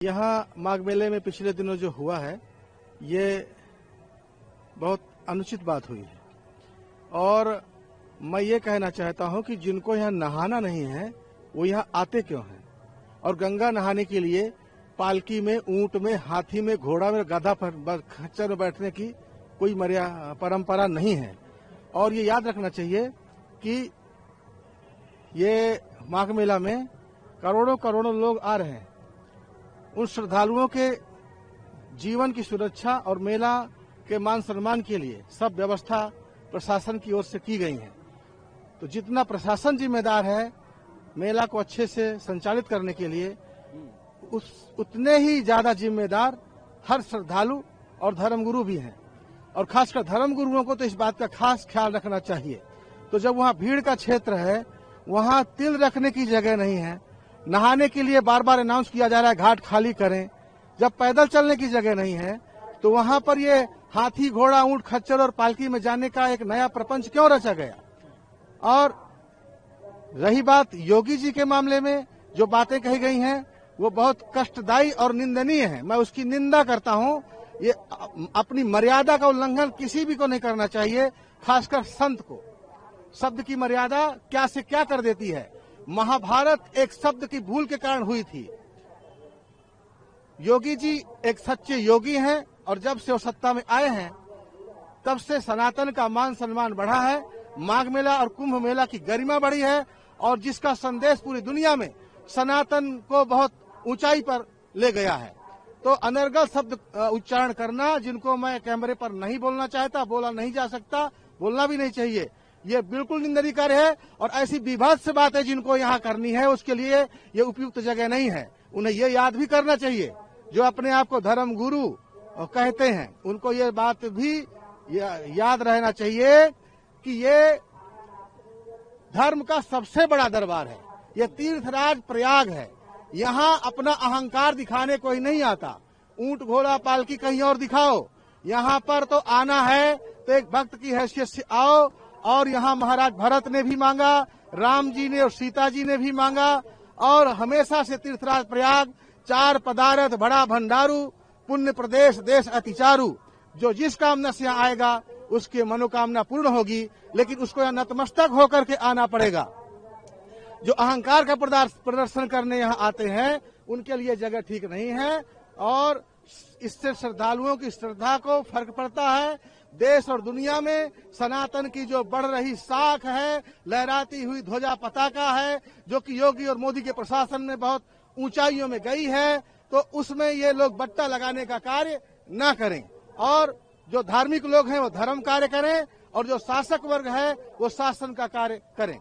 यहाँ माघ मेले में पिछले दिनों जो हुआ है ये बहुत अनुचित बात हुई है और मैं ये कहना चाहता हूँ कि जिनको यहाँ नहाना नहीं है वो यहाँ आते क्यों हैं। और गंगा नहाने के लिए पालकी में, ऊंट में, हाथी में, घोड़ा में, गधा पर, खच्चर में बैठने की कोई परंपरा नहीं है। और ये याद रखना चाहिए कि ये माघ मेला में करोड़ों करोड़ों लोग आ रहे हैं। उन श्रद्धालुओं के जीवन की सुरक्षा और मेला के मान सम्मान के लिए सब व्यवस्था प्रशासन की ओर से की गई है। तो जितना प्रशासन जिम्मेदार है मेला को अच्छे से संचालित करने के लिए, उतने ही ज्यादा जिम्मेदार हर श्रद्धालु और धर्मगुरु भी हैं। और खासकर धर्मगुरुओं को तो इस बात का खास ख्याल रखना चाहिए। तो जब वहाँ भीड़ का क्षेत्र है, वहाँ तिल रखने की जगह नहीं है। नहाने के लिए बार बार अनाउंस किया जा रहा है घाट खाली करें। जब पैदल चलने की जगह नहीं है तो वहाँ पर ये हाथी, घोड़ा, ऊंट, खच्चर और पालकी में जाने का एक नया प्रपंच क्यों रचा गया। और रही बात योगी जी के मामले में, जो बातें कही गई हैं वो बहुत कष्टदायी और निंदनीय है। मैं उसकी निंदा करता हूँ। ये अपनी मर्यादा का उल्लंघन किसी भी को नहीं करना चाहिए, खासकर संत को। शब्द की मर्यादा क्या से क्या कर देती है। महाभारत एक शब्द की भूल के कारण हुई थी। योगी जी एक सच्चे योगी हैं और जब से वो सत्ता में आए हैं तब से सनातन का मान सम्मान बढ़ा है। माघ मेला और कुंभ मेला की गरिमा बढ़ी है और जिसका संदेश पूरी दुनिया में सनातन को बहुत ऊंचाई पर ले गया है। तो अनर्गल शब्द उच्चारण करना, जिनको मैं कैमरे पर नहीं बोलना चाहता, बोला नहीं जा सकता, बोलना भी नहीं चाहिए, ये बिल्कुल निंदनीय कार्य है। और ऐसी विवाद से बातें जिनको यहाँ करनी है उसके लिए ये उपयुक्त जगह नहीं है। उन्हें ये याद भी करना चाहिए, जो अपने आप को धर्म गुरु कहते हैं, उनको ये बात भी याद रहना चाहिए कि ये धर्म का सबसे बड़ा दरबार है। ये तीर्थराज प्रयाग है। यहाँ अपना अहंकार दिखाने कोई नहीं आता। ऊंट, घोड़ा, पालकी कहीं और दिखाओ। यहाँ पर तो आना है तो एक भक्त की हैसियत से आओ। और यहाँ महाराज भरत ने भी मांगा, राम जी ने और सीता जी ने भी मांगा। और हमेशा से तीर्थराज प्रयाग चार पदार्थ बड़ा भंडारू, पुण्य प्रदेश देश अतिचारू। जो जिस कामना से यहाँ आएगा उसकी मनोकामना पूर्ण होगी, लेकिन उसको यहाँ नतमस्तक होकर के आना पड़ेगा। जो अहंकार का प्रदर्शन करने यहाँ आते हैं उनके लिए जगह ठीक नहीं है और इससे श्रद्धालुओं की श्रद्धा को फर्क पड़ता है। देश और दुनिया में सनातन की जो बढ़ रही साख है, लहराती हुई ध्वजा पताका है, जो कि योगी और मोदी के प्रशासन में बहुत ऊंचाइयों में गई है, तो उसमें ये लोग बट्टा लगाने का कार्य न करें। और जो धार्मिक लोग हैं वो धर्म कार्य करें और जो शासक वर्ग है वो शासन का कार्य करें।